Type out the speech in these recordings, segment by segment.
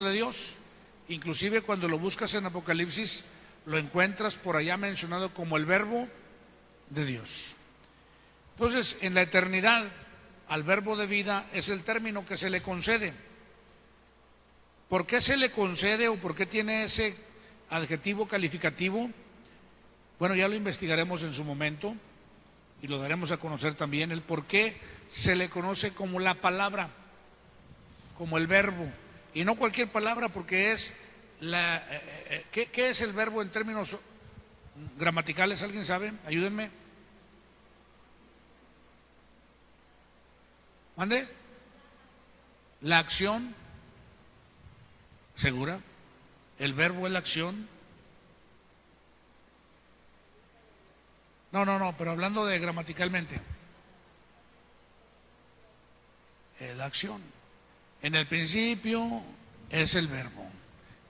de Dios. Inclusive cuando lo buscas en Apocalipsis, lo encuentras por allá mencionado como el verbo de Dios. Entonces, en la eternidad, al verbo de vida es el término que se le concede. ¿Por qué se le concede o por qué tiene ese adjetivo calificativo? Bueno, ya lo investigaremos en su momento y lo daremos a conocer también, el por qué se le conoce como la palabra, como el verbo, y no cualquier palabra, porque es ¿qué es el verbo en términos gramaticales? ¿Alguien sabe? Ayúdenme. ¿Mande? La acción. ¿Segura? ¿El verbo es la acción? No, pero hablando de gramaticalmente. La acción. En el principio es el verbo.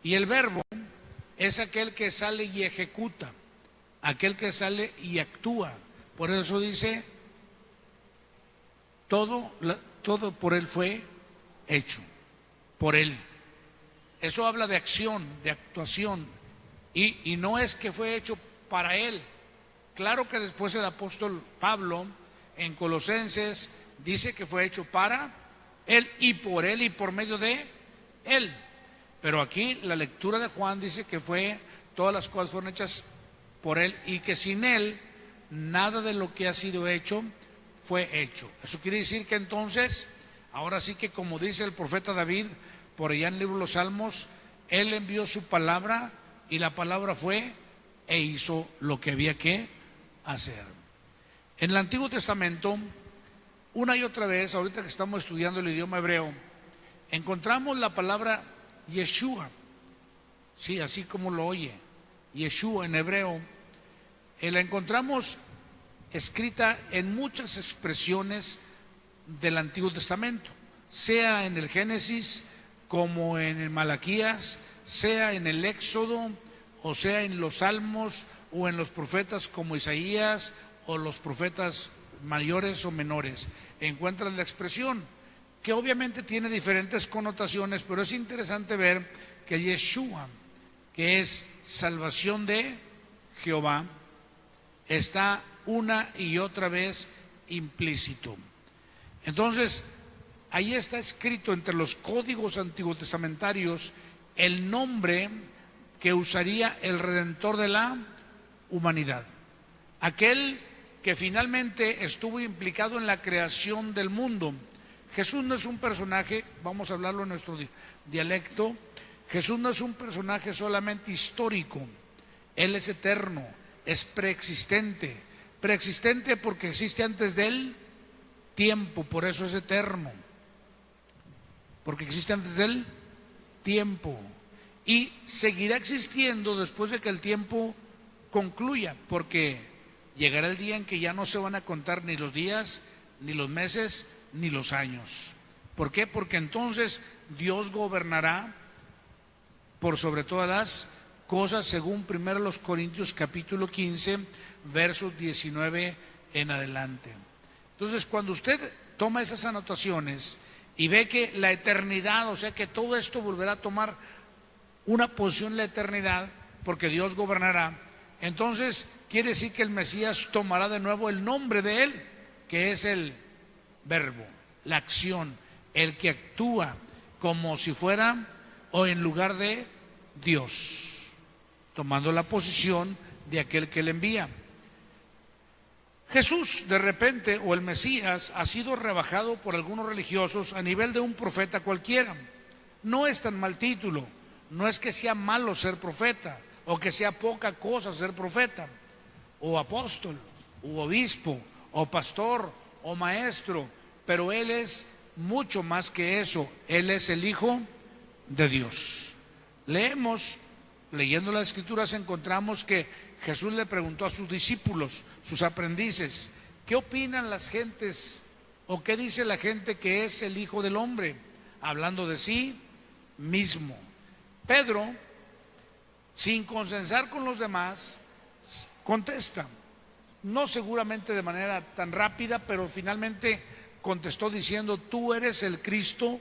Y el verbo es aquel que sale y ejecuta, aquel que sale y actúa. Por eso dice, todo por él fue hecho, por él. Eso habla de acción, de actuación, y no es que fue hecho para él. Claro que después el apóstol Pablo en Colosenses dice que fue hecho para él y por él y por medio de él. Pero aquí la lectura de Juan dice que todas las cosas fueron hechas por él y que sin él nada de lo que ha sido hecho fue hecho. Eso quiere decir que entonces, ahora sí que como dice el profeta David, por allá en el libro de los Salmos, él envió su palabra y la palabra fue e hizo lo que había que hacer. En el Antiguo Testamento, una y otra vez, ahorita que estamos estudiando el idioma hebreo, encontramos la palabra Yeshua, sí, así como lo oye, Yeshua en hebreo, la encontramos escrita en muchas expresiones del Antiguo Testamento, sea en el Génesis, como en el Malaquías, sea en el Éxodo, o sea en los Salmos, o en los profetas como Isaías, o los profetas mayores o menores. Encuentran la expresión, que obviamente tiene diferentes connotaciones, pero es interesante ver que Yeshua, que es salvación de Jehová, está una y otra vez implícito. Entonces, ahí está escrito entre los códigos antiguotestamentarios el nombre que usaría el Redentor de la humanidad, aquel que finalmente estuvo implicado en la creación del mundo. Jesús no es un personaje, vamos a hablarlo en nuestro dialecto, Jesús no es un personaje solamente histórico, Él es eterno, es preexistente porque existe antes del tiempo, por eso es eterno, porque existe antes del tiempo y seguirá existiendo después de que el tiempo concluya, porque llegará el día en que ya no se van a contar ni los días, ni los meses, ni los años. ¿Por qué? Porque entonces Dios gobernará por sobre todas las cosas, según 1 Corintios capítulo 15, versos 19 en adelante. Entonces, cuando usted toma esas anotaciones y ve que la eternidad, o sea que todo esto volverá a tomar una posición en la eternidad, porque Dios gobernará, entonces quiere decir que el Mesías tomará de nuevo el nombre de él, que es el verbo, la acción, el que actúa como si fuera o en lugar de Dios, tomando la posición de aquel que le envía. Jesús de repente, o el Mesías, ha sido rebajado por algunos religiosos a nivel de un profeta cualquiera. No es tan mal título, no es que sea malo ser profeta o que sea poca cosa ser profeta o apóstol o obispo o pastor o maestro, pero él es mucho más que eso. Él es el Hijo de Dios. Leyendo las Escrituras, encontramos que Jesús le preguntó a sus discípulos, sus aprendices, ¿qué opinan las gentes o qué dice la gente que es el Hijo del Hombre? Hablando de sí mismo. Pedro, sin consensar con los demás, contesta, no seguramente de manera tan rápida, pero finalmente contestó diciendo, tú eres el Cristo,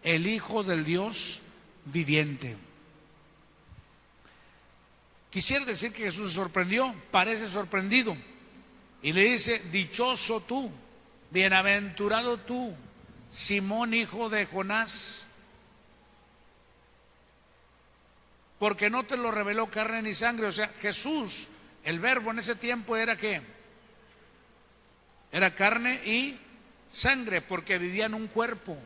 el Hijo del Dios viviente. Quisiera decir que Jesús se sorprendió, parece sorprendido, y le dice: dichoso tú, bienaventurado tú, Simón, hijo de Jonás, porque no te lo reveló carne ni sangre. O sea, Jesús, el verbo en ese tiempo era ¿qué? Era carne y sangre, porque vivía en un cuerpo,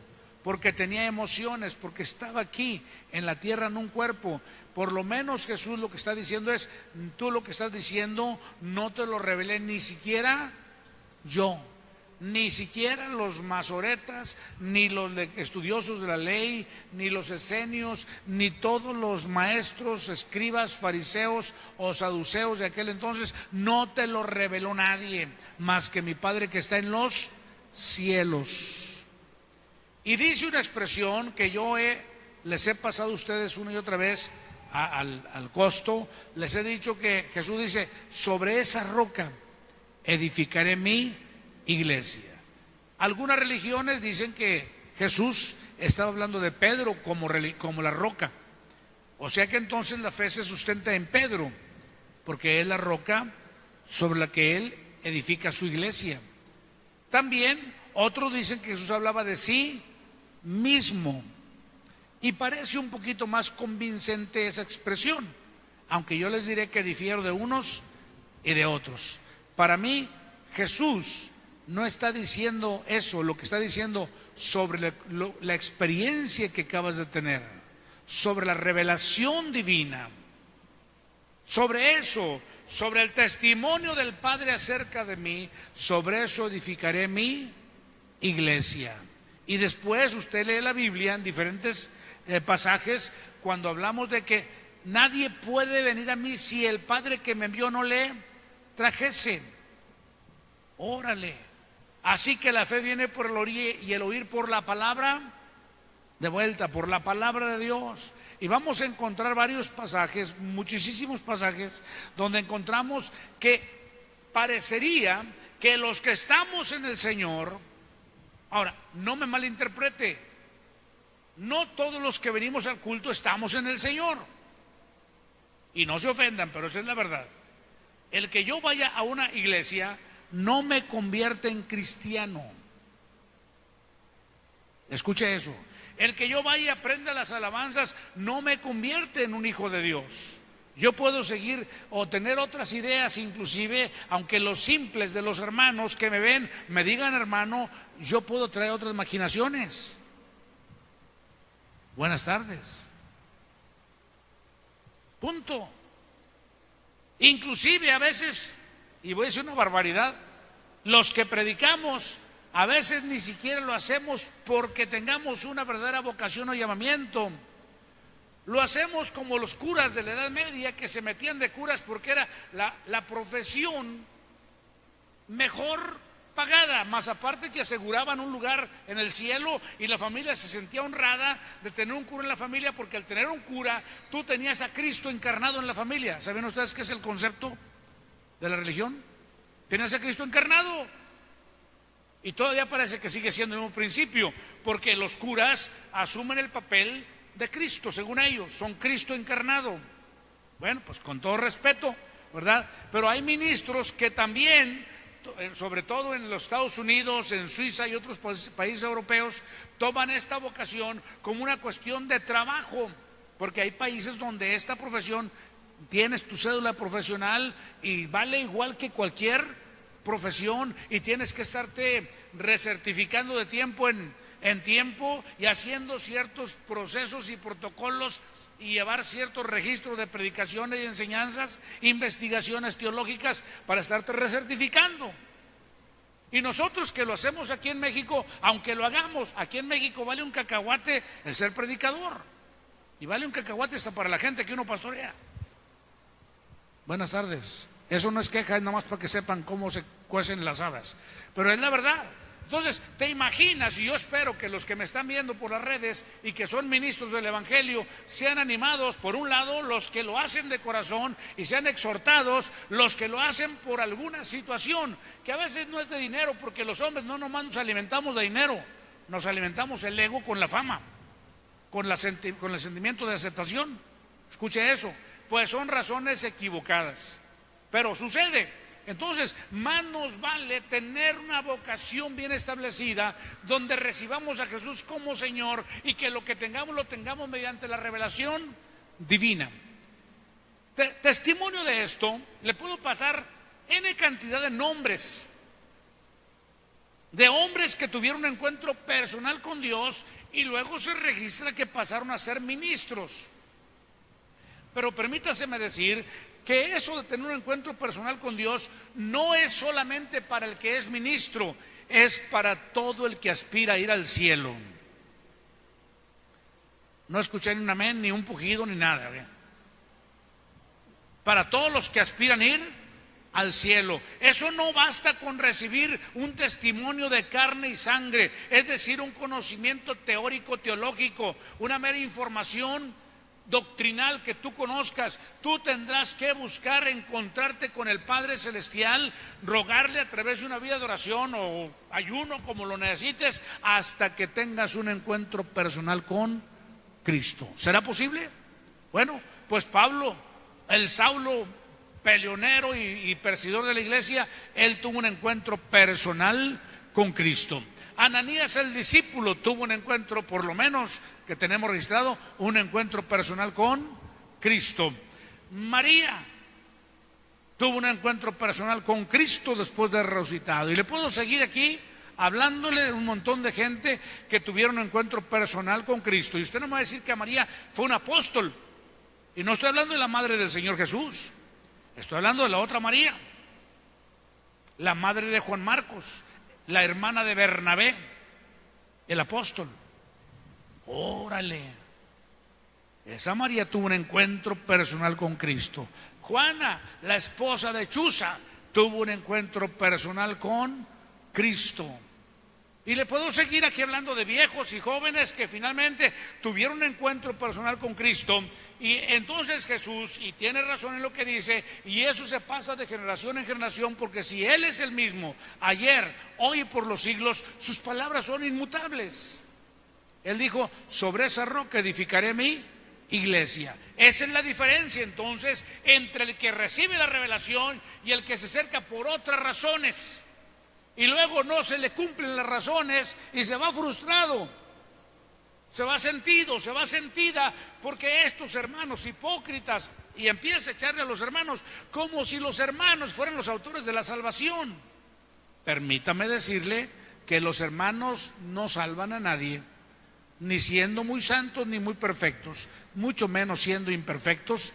porque tenía emociones, porque estaba aquí en la tierra en un cuerpo. Por lo menos Jesús lo que está diciendo es: tú lo que estás diciendo no te lo revelé ni siquiera yo, ni siquiera los masoretas, ni los estudiosos de la ley, ni los esenios, ni todos los maestros, escribas, fariseos o saduceos de aquel entonces. No te lo reveló nadie más que mi Padre que está en los cielos. Y dice una expresión que yo les he pasado a ustedes una y otra vez al costo. Les he dicho que Jesús dice: sobre esa roca edificaré mi iglesia. Algunas religiones dicen que Jesús estaba hablando de Pedro como la roca, o sea que entonces la fe se sustenta en Pedro, porque es la roca sobre la que él edifica su iglesia. También otros dicen que Jesús hablaba de sí mismo, y parece un poquito más convincente esa expresión, aunque yo les diré que difiero de unos y de otros. Para mí, Jesús no está diciendo eso, lo que está diciendo sobre la experiencia que acabas de tener, sobre la revelación divina, sobre eso, sobre el testimonio del Padre acerca de mí, sobre eso edificaré mi iglesia. Y después usted lee la Biblia en diferentes pasajes cuando hablamos de que nadie puede venir a mí si el Padre que me envió no le trajese. Órale. Así que la fe viene por el oír y el oír por la palabra, de vuelta, por la palabra de Dios. Y vamos a encontrar varios pasajes, muchísimos pasajes, donde encontramos que parecería que los que estamos en el Señor, ahora, no me malinterprete, no todos los que venimos al culto estamos en el Señor. Y no se ofendan, pero esa es la verdad. El que yo vaya a una iglesia no me convierte en cristiano. Escuche eso. El que yo vaya y aprenda las alabanzas no me convierte en un hijo de Dios. Yo puedo seguir o tener otras ideas, inclusive, aunque los simples de los hermanos que me ven me digan hermano, yo puedo traer otras imaginaciones. Buenas tardes. Punto. Inclusive a veces, y voy a decir una barbaridad, los que predicamos a veces ni siquiera lo hacemos porque tengamos una verdadera vocación o llamamiento. Lo hacemos como los curas de la Edad Media, que se metían de curas porque era la profesión mejor pagada, más aparte que aseguraban un lugar en el cielo, y la familia se sentía honrada de tener un cura en la familia, porque al tener un cura tú tenías a Cristo encarnado en la familia. ¿Saben ustedes qué es el concepto de la religión? Tienes a Cristo encarnado. Y todavía parece que sigue siendo el mismo principio, porque los curas asumen el papel de Cristo, según ellos, son Cristo encarnado. Bueno, pues con todo respeto, ¿verdad? Pero hay ministros que también, sobre todo en los Estados Unidos, en Suiza y otros países europeos, toman esta vocación como una cuestión de trabajo, porque hay países donde esta profesión, tienes tu cédula profesional y vale igual que cualquier profesión, y tienes que estarte recertificando de tiempo en tiempo y haciendo ciertos procesos y protocolos y llevar ciertos registros de predicaciones y enseñanzas, investigaciones teológicas para estarte recertificando. Y nosotros que lo hacemos aquí en México, aunque lo hagamos, aquí en México vale un cacahuate el ser predicador, y vale un cacahuate hasta para la gente que uno pastorea. Buenas tardes. Eso no es queja, es nada más para que sepan cómo se cuecen las habas, pero es la verdad. Entonces, te imaginas, y yo espero que los que me están viendo por las redes y que son ministros del Evangelio sean animados, por un lado, los que lo hacen de corazón, y sean exhortados los que lo hacen por alguna situación, que a veces no es de dinero, porque los hombres no nomás nos alimentamos de dinero, nos alimentamos el ego con la fama, con el sentimiento de aceptación. Escuche eso, pues son razones equivocadas. Pero sucede. Entonces, más nos vale tener una vocación bien establecida, donde recibamos a Jesús como Señor, y que lo que tengamos lo tengamos mediante la revelación divina. Testimonio de esto, le puedo pasar N cantidad de nombres de hombres que tuvieron un encuentro personal con Dios y luego se registra que pasaron a ser ministros. Pero permítaseme decir que eso de tener un encuentro personal con Dios no es solamente para el que es ministro, es para todo el que aspira a ir al cielo. No escuché ni un amén, ni un pujido, ni nada. Para todos los que aspiran a ir al cielo. Eso no basta con recibir un testimonio de carne y sangre, es decir, un conocimiento teórico, teológico, una mera información doctrinal que tú conozcas. Tú tendrás que buscar encontrarte con el Padre Celestial, rogarle a través de una vida de oración o ayuno, como lo necesites, hasta que tengas un encuentro personal con Cristo. ¿Será posible? Bueno, pues Pablo, el Saulo peleonero y perseguidor de la iglesia, él tuvo un encuentro personal con Cristo. Ananías el discípulo tuvo un encuentro, por lo menos que tenemos registrado, un encuentro personal con Cristo. María tuvo un encuentro personal con Cristo después de resucitado. Y le puedo seguir aquí hablándole de un montón de gente que tuvieron un encuentro personal con Cristo. Y usted no me va a decir que María fue un apóstol. Y no estoy hablando de la madre del Señor Jesús, estoy hablando de la otra María, la madre de Juan Marcos, la hermana de Bernabé, el apóstol. Órale, esa María tuvo un encuentro personal con Cristo. Juana, la esposa de Chuza, tuvo un encuentro personal con Cristo. Y le puedo seguir aquí hablando de viejos y jóvenes que finalmente tuvieron un encuentro personal con Cristo. Y entonces Jesús, y tiene razón en lo que dice, y eso se pasa de generación en generación, porque si Él es el mismo ayer, hoy y por los siglos, sus palabras son inmutables. Él dijo: sobre esa roca edificaré mi iglesia. Esa es la diferencia entonces entre el que recibe la revelación y el que se acerca por otras razones, y luego no se le cumplen las razones y se va frustrado, se va sentido, se va sentida, porque estos hermanos hipócritas, y empieza a echarle a los hermanos como si los hermanos fueran los autores de la salvación. Permítame decirle que los hermanos no salvan a nadie, ni siendo muy santos ni muy perfectos, mucho menos siendo imperfectos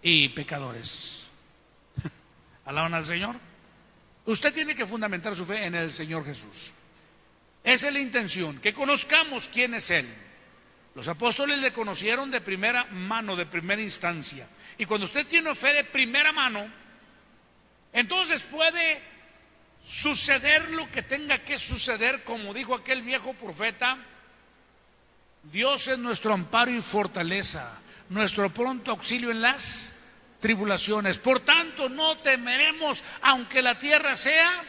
y pecadores. ¿Alaban al Señor? Usted tiene que fundamentar su fe en el Señor Jesús. Esa es la intención, que conozcamos quién es Él. Los apóstoles le conocieron de primera mano, de primera instancia. Y cuando usted tiene fe de primera mano, entonces puede suceder lo que tenga que suceder, como dijo aquel viejo profeta: Dios es nuestro amparo y fortaleza, nuestro pronto auxilio en las tribulaciones. Por tanto, no temeremos, aunque la tierra sea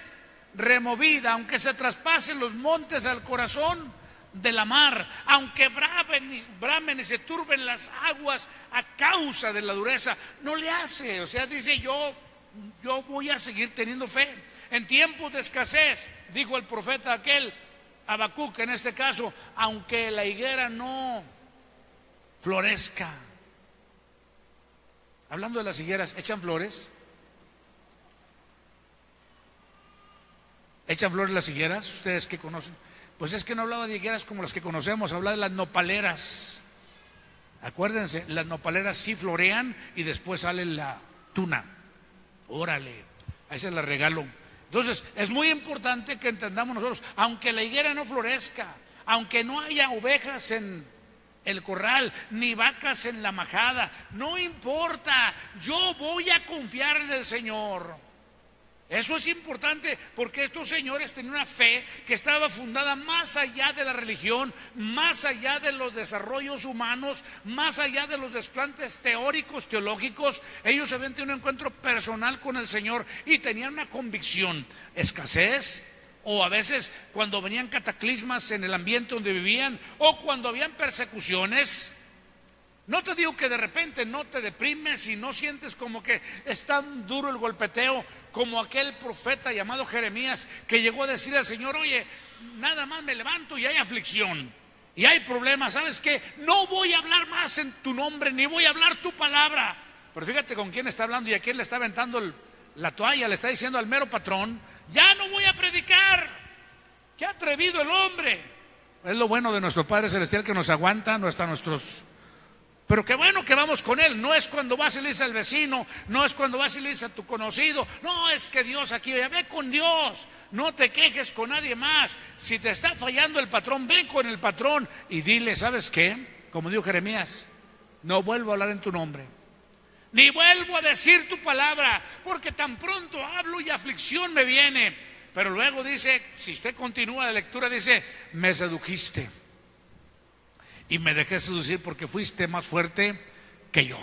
removida, aunque se traspasen los montes al corazón de la mar, aunque bramen y se turben las aguas a causa de la dureza. No le hace, o sea, dice: yo voy a seguir teniendo fe. En tiempos de escasez, dijo el profeta aquel, Habacuc en este caso, aunque la higuera no florezca. Hablando de las higueras, ¿echan flores? ¿Echan flores las higueras? ¿Ustedes que conocen? Pues es que no hablaba de higueras como las que conocemos, hablaba de las nopaleras. Acuérdense, las nopaleras sí florean y después sale la tuna. Órale, ahí se la regalo. Entonces, es muy importante que entendamos nosotros, aunque la higuera no florezca, aunque no haya ovejas en el corral, ni vacas en la majada, no importa, yo voy a confiar en el Señor. Eso es importante, porque estos señores tenían una fe que estaba fundada más allá de la religión, más allá de los desarrollos humanos, más allá de los desplantes teóricos, teológicos. Ellos habían tenido un encuentro personal con el Señor y tenían una convicción: escasez, o a veces cuando venían cataclismas en el ambiente donde vivían, o cuando habían persecuciones. No te digo que de repente no te deprimes y no sientes como que es tan duro el golpeteo como aquel profeta llamado Jeremías, que llegó a decirle al Señor: oye, nada más me levanto y hay aflicción y hay problemas, ¿sabes qué? No voy a hablar más en tu nombre, ni voy a hablar tu palabra. Pero fíjate con quién está hablando y a quién le está aventando la toalla. Le está diciendo al mero patrón: ya no voy a predicar. ¡Qué atrevido el hombre! Es lo bueno de nuestro Padre Celestial, que nos aguanta hasta nuestros... Pero qué bueno que vamos con Él. No es cuando vas y le dices al vecino, no es cuando vas y le dices a tu conocido. No, es que Dios aquí, ve con Dios. No te quejes con nadie más. Si te está fallando el patrón, ven con el patrón y dile: ¿sabes qué? Como dijo Jeremías, no vuelvo a hablar en tu nombre, ni vuelvo a decir tu palabra, porque tan pronto hablo y aflicción me viene. Pero luego dice, si usted continúa la lectura, dice: me sedujiste y me dejé seducir porque fuiste más fuerte que yo.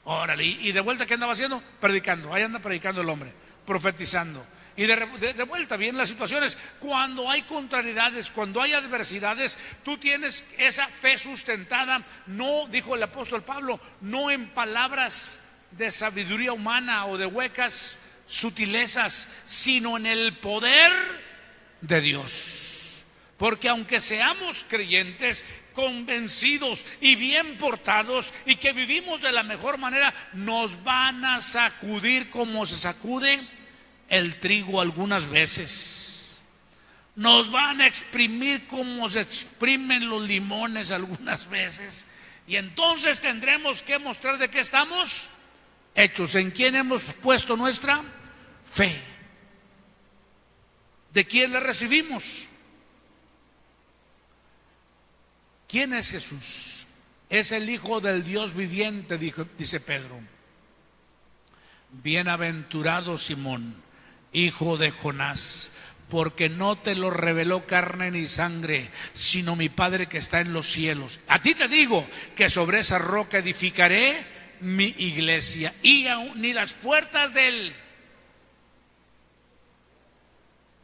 Órale, y de vuelta, ¿qué andaba haciendo? Predicando. Ahí anda predicando el hombre, profetizando. Y de vuelta vienen las situaciones. Cuando hay contrariedades, cuando hay adversidades, tú tienes esa fe sustentada, no, dijo el apóstol Pablo, no en palabras de sabiduría humana o de huecas sutilezas, sino en el poder de Dios. Porque aunque seamos creyentes, convencidos y bien portados, y que vivimos de la mejor manera, nos van a sacudir como se sacude el trigo algunas veces. Nos van a exprimir como se exprimen los limones algunas veces. Y entonces tendremos que mostrar de qué estamos hechos, en quién hemos puesto nuestra fe, de quién la recibimos. ¿Quién es Jesús? Es el Hijo del Dios viviente, dice Pedro. Bienaventurado Simón, hijo de Jonás, porque no te lo reveló carne ni sangre, sino mi Padre que está en los cielos. A ti te digo que sobre esa roca edificaré mi iglesia, y ni las puertas del...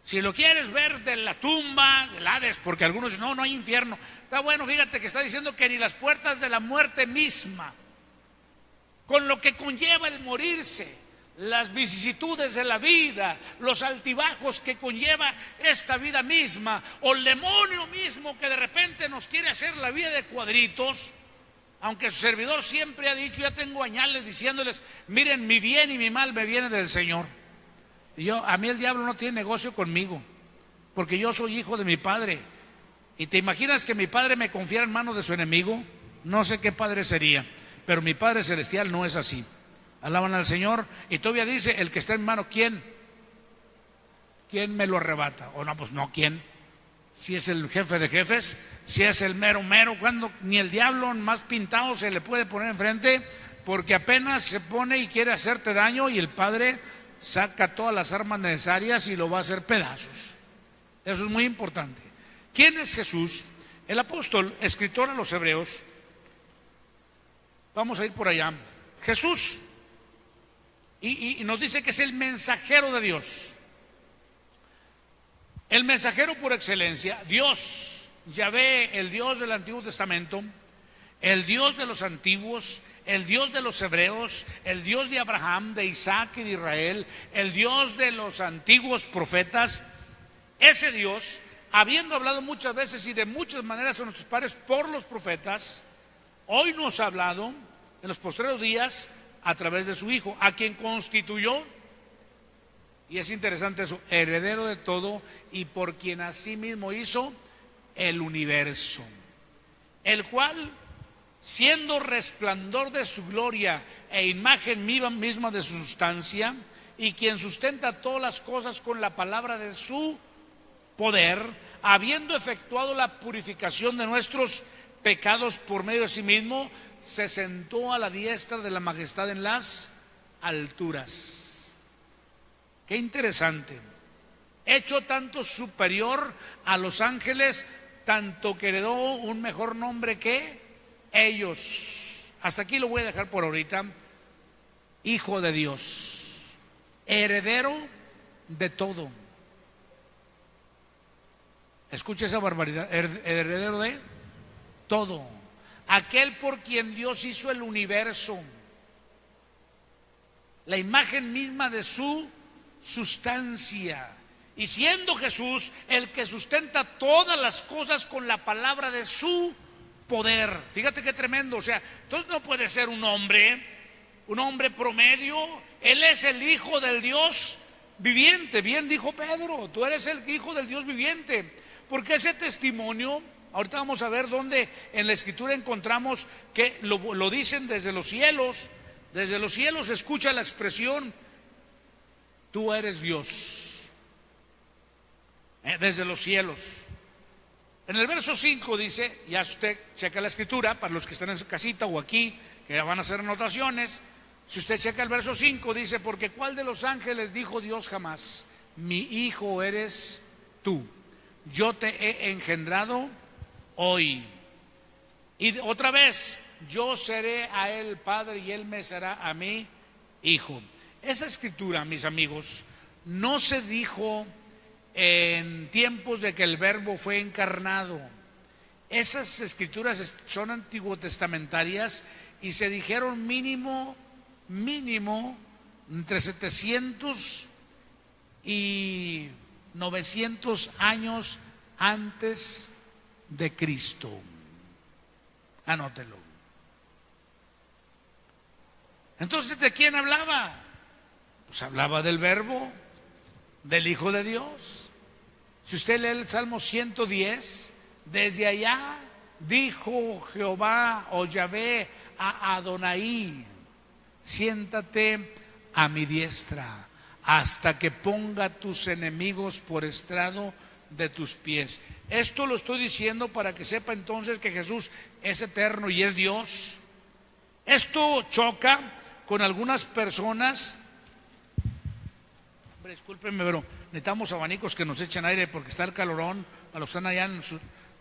Si lo quieres ver de la tumba, del Hades, porque algunos dicen: no hay infierno. Está bueno, fíjate que está diciendo que ni las puertas de la muerte misma, con lo que conlleva el morirse, las vicisitudes de la vida, los altibajos que conlleva esta vida misma, o el demonio mismo que de repente nos quiere hacer la vida de cuadritos. Aunque su servidor siempre ha dicho, ya tengo añales diciéndoles: miren, mi bien y mi mal me viene del Señor. Y a mí el diablo no tiene negocio conmigo, porque yo soy hijo de mi Padre. ¿Y te imaginas que mi Padre me confiara en manos de su enemigo? No sé qué padre sería, pero mi Padre Celestial no es así. Alaban al Señor. Y todavía dice: el que está en mano, ¿quién me lo arrebata? O no, pues no, ¿quién? Si es el jefe de jefes, si es el mero, cuando ni el diablo más pintado se le puede poner enfrente, porque apenas se pone y quiere hacerte daño, y el Padre saca todas las armas necesarias y lo va a hacer pedazos. Eso es muy importante. ¿Quién es Jesús? El apóstol, escritor a los Hebreos, vamos a ir por allá. Jesús, y nos dice que es el mensajero de Dios, el mensajero por excelencia. Dios, Yahvé, el Dios del Antiguo Testamento, el Dios de los antiguos, el Dios de los hebreos, el Dios de Abraham, de Isaac y de Israel, el Dios de los antiguos profetas. Ese Dios, habiendo hablado muchas veces y de muchas maneras a nuestros padres por los profetas, hoy nos ha hablado en los postreros días a través de su Hijo, a quien constituyó, y es interesante eso, heredero de todo, y por quien asimismo hizo el universo, el cual, siendo resplandor de su gloria e imagen misma de su sustancia, y quien sustenta todas las cosas con la palabra de su poder, habiendo efectuado la purificación de nuestros pecados por medio de sí mismo, se sentó a la diestra de la majestad en las alturas. Qué interesante. Hecho tanto superior a los ángeles, tanto que heredó un mejor nombre que ellos. Hasta aquí lo voy a dejar por ahorita. Hijo de Dios, heredero de todo, Escucha esa barbaridad, heredero de todo. Aquel por quien Dios hizo el universo, la imagen misma de su sustancia. Y siendo Jesús el que sustenta todas las cosas con la palabra de su poder. Fíjate qué tremendo. O sea, entonces no puede ser un hombre promedio. Él es el Hijo del Dios viviente. Bien dijo Pedro, tú eres el Hijo del Dios viviente. Porque ese testimonio, ahorita vamos a ver dónde en la Escritura encontramos que lo dicen desde los cielos. Desde los cielos escucha la expresión, tú eres Dios. Desde los cielos. En el verso 5 dice, ya usted checa la Escritura, para los que están en su casita o aquí, que van a hacer anotaciones. Si usted checa el verso 5, dice, porque ¿cuál de los ángeles dijo Dios jamás? Mi hijo eres tú, yo te he engendrado hoy. Y otra vez, yo seré a él padre y él me será a mí hijo. Esa escritura, mis amigos, no se dijo en tiempos de que el verbo fue encarnado. Esas escrituras son antiguotestamentarias y se dijeron mínimo entre 700 y 900 años antes de Cristo. Anótelo. Entonces, ¿de quién hablaba? Pues hablaba del verbo, del Hijo de Dios. Si usted lee el Salmo 110, desde allá dijo Jehová o Yahvé a Adonai, siéntate a mi diestra hasta que ponga tus enemigos por estrado de tus pies. Esto lo estoy diciendo para que sepa entonces que Jesús es eterno y es Dios. Esto choca con algunas personas. Hombre, discúlpenme, pero necesitamos abanicos que nos echen aire porque está el calorón. A los que están allá en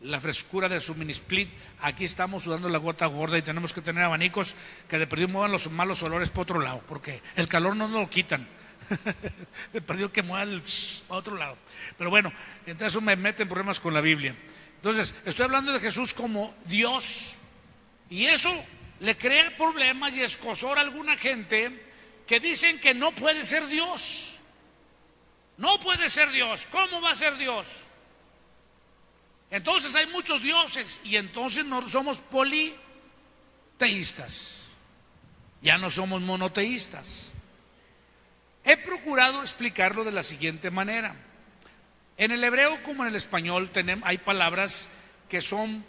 la frescura de su mini split, aquí estamos sudando la gota gorda y tenemos que tener abanicos que de perdido muevan los malos olores para otro lado, porque el calor no nos lo quitan. De perdido que muevan a otro lado. Pero bueno, entonces eso me mete en problemas con la Biblia. Entonces, estoy hablando de Jesús como Dios, y eso le crea problemas y escozor a alguna gente que dicen que no puede ser Dios. No puede ser Dios. ¿Cómo va a ser Dios? Entonces hay muchos dioses y entonces no somos politeístas, ya no somos monoteístas. He procurado explicarlo de la siguiente manera. En el hebreo como en el español hay palabras que son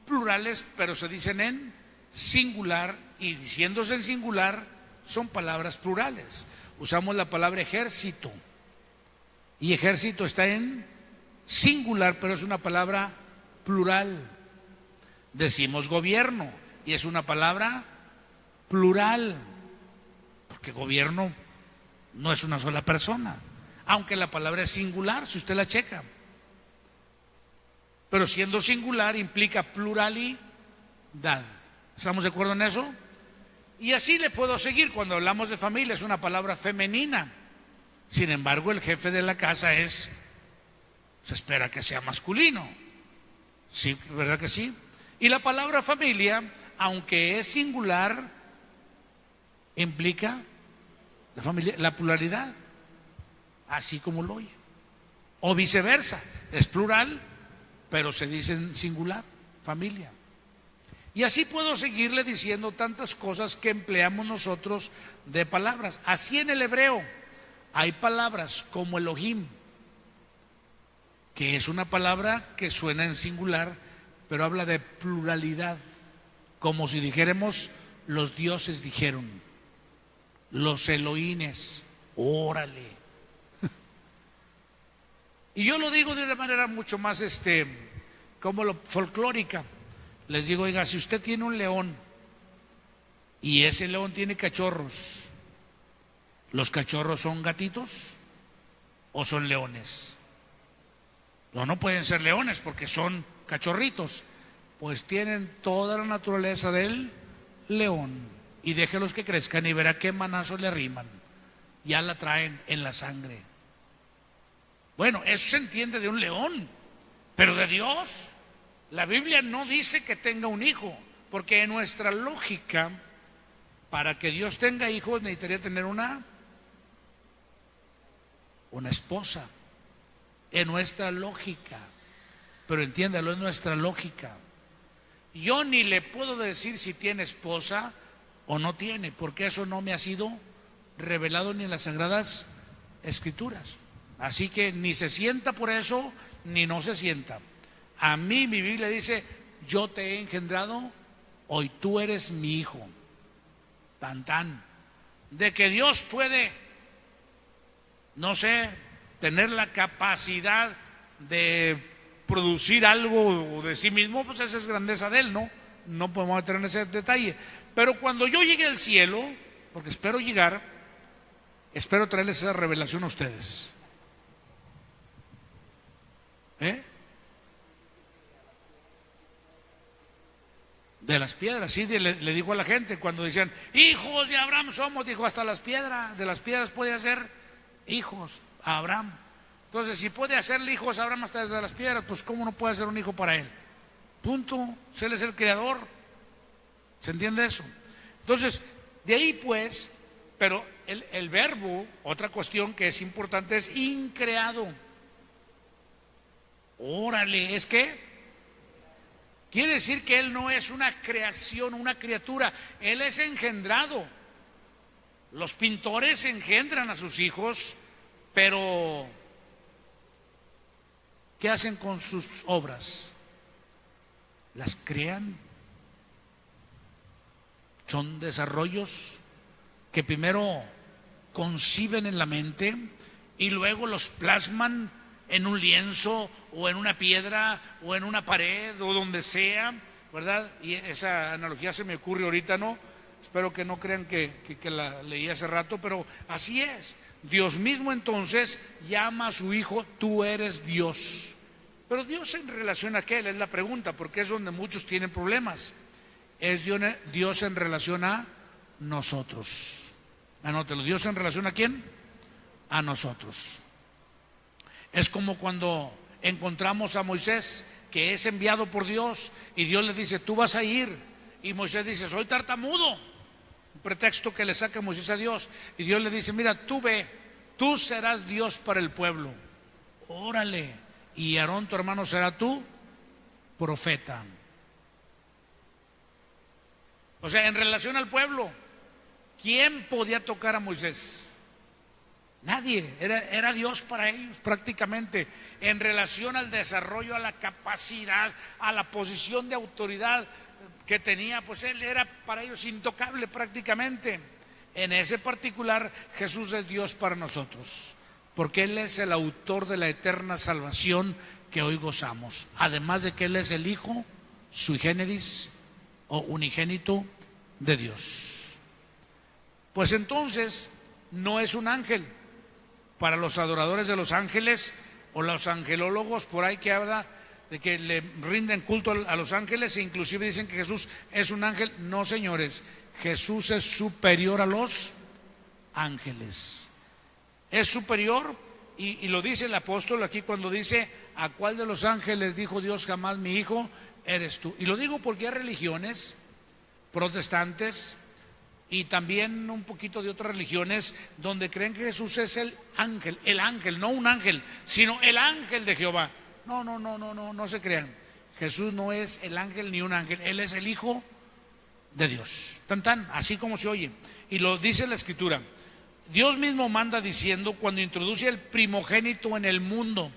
plurales pero se dicen en singular, y diciéndose en singular son palabras plurales. Usamos la palabra ejército y ejército está en singular pero es una palabra plural. Decimos gobierno y es una palabra plural porque gobierno no es una sola persona, aunque la palabra es singular si usted la checa, pero siendo singular implica pluralidad. ¿Estamos de acuerdo en eso? Y así le puedo seguir. Cuando hablamos de familia es una palabra femenina, sin embargo el jefe de la casa se espera que sea masculino. Sí, ¿verdad que sí? Y la palabra familia, aunque es singular, implica la familia, la pluralidad, así como lo oye. O viceversa, es plural, pero se dice en singular, familia. Y así puedo seguirle diciendo tantas cosas que empleamos nosotros de palabras. Así en el hebreo hay palabras como Elohim, que es una palabra que suena en singular, pero habla de pluralidad, como si dijéramos los dioses dijeron, los Elohines, órale. Y yo lo digo de una manera mucho más como lo folclórica. Les digo, oiga, si usted tiene un león y ese león tiene cachorros, ¿los cachorros son gatitos o son leones? No pueden ser leones porque son cachorritos. Pues tienen toda la naturaleza del león. Y déjelos que crezcan y verá qué manazos le arriman. Ya la traen en la sangre. Bueno, eso se entiende de un león, Pero de Dios, la Biblia no dice que tenga un hijo, porque en nuestra lógica, para que Dios tenga hijos necesitaría tener una esposa. En nuestra lógica, pero entiéndalo, es nuestra lógica. Yo ni le puedo decir si tiene esposa o no tiene, porque eso no me ha sido revelado ni en las Sagradas Escrituras. Así que ni se sienta por eso, ni no se sienta. A mí mi Biblia dice: yo te he engendrado, hoy tú eres mi hijo. Tan tan. De que Dios puede, no sé, tener la capacidad de producir algo de sí mismo, pues esa es grandeza de Él, no podemos meter en ese detalle. Pero cuando yo llegue al cielo, porque espero llegar, espero traerles esa revelación a ustedes. De las piedras, sí, le dijo a la gente cuando decían: hijos de Abraham somos, dijo: hasta las piedras, de las piedras puede hacer hijos a Abraham. Entonces, si puede hacerle hijos a Abraham hasta desde las piedras, pues ¿cómo no puede hacer un hijo para él? Punto. Él es el creador. ¿Se entiende eso? Entonces, de ahí pues, pero el verbo, otra cuestión que es importante, es increado. Órale, es que quiere decir que Él no es una creación, una criatura, Él es engendrado. Los pintores engendran a sus hijos, pero ¿qué hacen con sus obras? Las crean. Son desarrollos que primero conciben en la mente y luego los plasman en un lienzo o en una piedra o en una pared o donde sea, ¿verdad? Y esa analogía se me ocurre ahorita, ¿no? Espero que no crean que la leí hace rato, pero así es. Dios mismo entonces llama a su hijo: tú eres Dios. Pero Dios en relación a qué, es la pregunta, porque es donde muchos tienen problemas. Es Dios en relación a nosotros. Anótelo: Dios en relación a quién, a nosotros. Es como cuando encontramos a Moisés, que es enviado por Dios, y Dios le dice: tú vas a ir, y Moisés dice: soy tartamudo. Un pretexto que le saca Moisés a Dios, y Dios le dice: mira, tú ve, tú serás Dios para el pueblo. Órale. Y Aarón, tu hermano, será tu profeta. O sea, en relación al pueblo, ¿quién podía tocar a Moisés? Nadie, era Dios para ellos prácticamente. En relación al desarrollo, a la capacidad, a la posición de autoridad que tenía, pues Él era para ellos intocable prácticamente. En ese particular, Jesús es Dios para nosotros, porque Él es el autor de la eterna salvación que hoy gozamos. Además de que Él es el Hijo sui generis o unigénito de Dios. Pues entonces no es un ángel. Para los adoradores de los ángeles o los angelólogos por ahí que habla de que le rinden culto a los ángeles e inclusive dicen que Jesús es un ángel. No, señores, Jesús es superior a los ángeles. Es superior y lo dice el apóstol aquí cuando dice: ¿a cuál de los ángeles dijo Dios jamás mi hijo eres tú? Y lo digo porque hay religiones protestantes y también un poquito de otras religiones donde creen que Jesús es el ángel, no un ángel, sino el ángel de Jehová. No se crean. Jesús no es el ángel ni un ángel, Él es el Hijo de Dios. Así como se oye. Y lo dice la Escritura. Dios mismo manda diciendo, cuando introduce el primogénito en el mundo,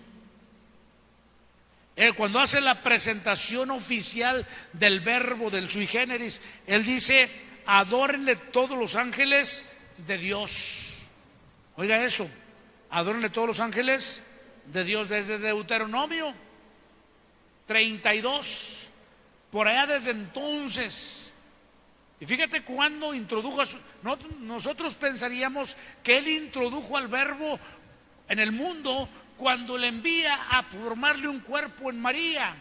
cuando hace la presentación oficial del verbo, del sui generis, Él dice: adórenle todos los ángeles de Dios. Oiga eso, adórenle todos los ángeles de Dios, desde Deuteronomio 32, por allá desde entonces. Y fíjate cuando introdujo nosotros pensaríamos que Él introdujo al verbo en el mundo cuando le envía a formarle un cuerpo en María.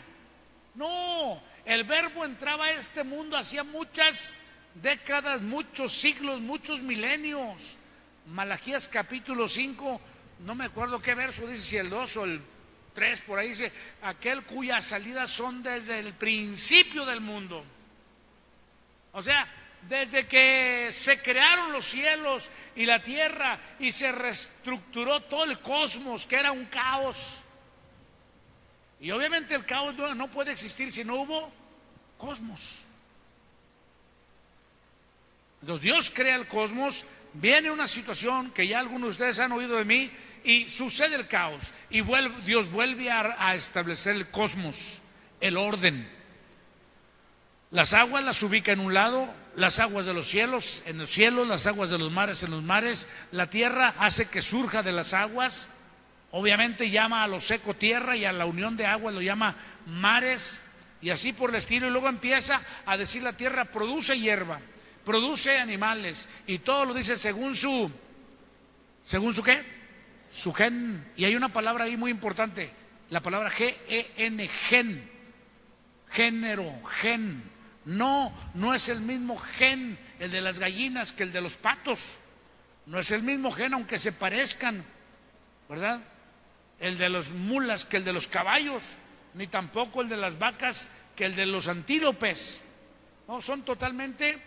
No, el verbo entraba a este mundo hacía muchas décadas, muchos siglos, muchos milenios. Malaquías capítulo 5, no me acuerdo qué verso dice, si el 2 o el 3 por ahí dice, aquel cuyas salidas son desde el principio del mundo. O sea, desde que se crearon los cielos y la tierra y se reestructuró todo el cosmos, que era un caos. Y obviamente el caos no puede existir si no hubo cosmos. Entonces Dios crea el cosmos, viene una situación que ya algunos de ustedes han oído de mí, y sucede el caos, y Dios vuelve a establecer el cosmos, el orden. Las aguas las ubica en un lado, las aguas de los cielos en los cielos, las aguas de los mares en los mares. La tierra hace que surja de las aguas. Obviamente llama a lo seco tierra, y a la unión de aguas lo llama mares, y así por el estilo. Y luego empieza a decir la tierra produce hierba, produce animales, y todo lo dice según su ¿qué? Su gen. Y hay una palabra ahí muy importante, la palabra G-E-N, gen, género, gen. No es el mismo gen el de las gallinas que el de los patos. No es el mismo gen, aunque se parezcan, ¿verdad? El de los mulas que el de los caballos, ni tampoco el de las vacas que el de los antílopes. No, son totalmente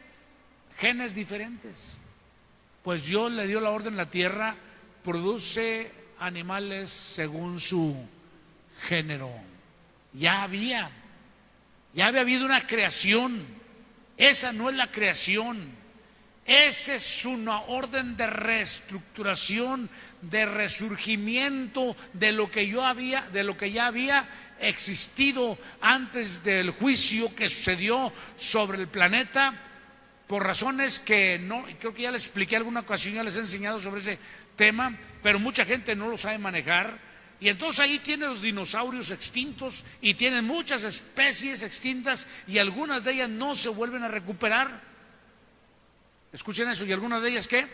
genes diferentes. Pues Dios le dio la orden a la tierra, produce animales según su género. Ya había habido una creación. Esa no es la creación, esa es una orden de reestructuración, de resurgimiento de lo que ya había existido antes del juicio que sucedió sobre el planeta, por razones que no, creo que ya les expliqué alguna ocasión, ya les he enseñado sobre ese tema, pero mucha gente no lo sabe manejar. Y entonces ahí tienen los dinosaurios extintos, y tienen muchas especies extintas, y algunas de ellas no se vuelven a recuperar. Escuchen eso, y algunas de ellas ¿qué?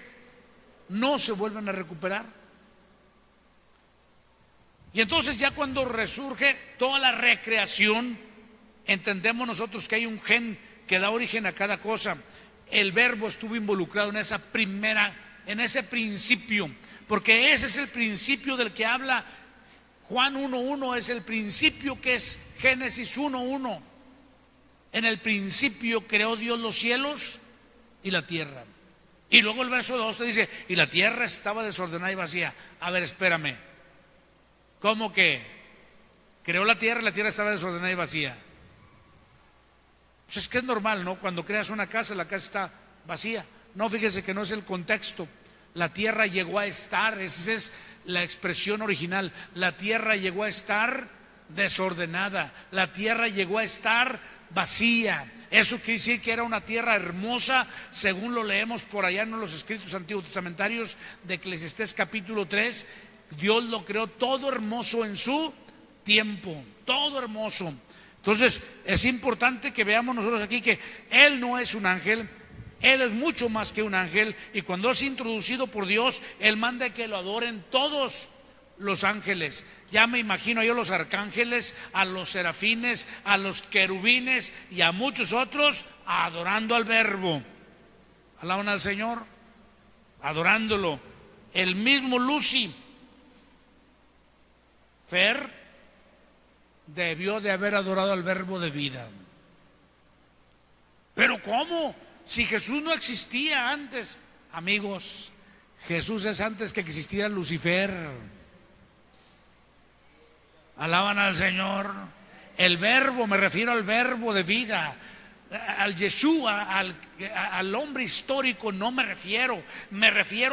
No se vuelven a recuperar. Y entonces ya cuando resurge toda la recreación, entendemos nosotros que hay un gen que da origen a cada cosa. El Verbo estuvo involucrado en ese principio, porque ese es el principio del que habla Juan 1:1, es el principio que es Génesis 1:1. En el principio creó Dios los cielos y la tierra. Y luego el verso 2 te dice, y la tierra estaba desordenada y vacía. A ver, espérame, ¿cómo que creó la tierra y la tierra estaba desordenada y vacía? Pues es que es normal, ¿no? Cuando creas una casa, la casa está vacía. No, fíjese que no es el contexto. La tierra llegó a estar, esa es la expresión original, la tierra llegó a estar desordenada, la tierra llegó a estar vacía. Eso quiere decir que era una tierra hermosa, según lo leemos por allá en los escritos antiguos testamentarios de Eclesiastés capítulo 3. Dios lo creó todo hermoso en su tiempo, todo hermoso. Entonces es importante que veamos nosotros aquí que Él no es un ángel, Él es mucho más que un ángel, y cuando es introducido por Dios, Él manda que lo adoren todos los ángeles. Ya me imagino yo los arcángeles, a los serafines, a los querubines y a muchos otros adorando al Verbo. Alaban al Señor, adorándolo. El mismo Lucifer debió de haber adorado al Verbo de vida. ¿Pero cómo? Si Jesús no existía antes. Amigos, Jesús es antes que existiera Lucifer. Alaban al Señor. El Verbo, me refiero al Verbo de vida, al Yeshua, al hombre histórico no me refiero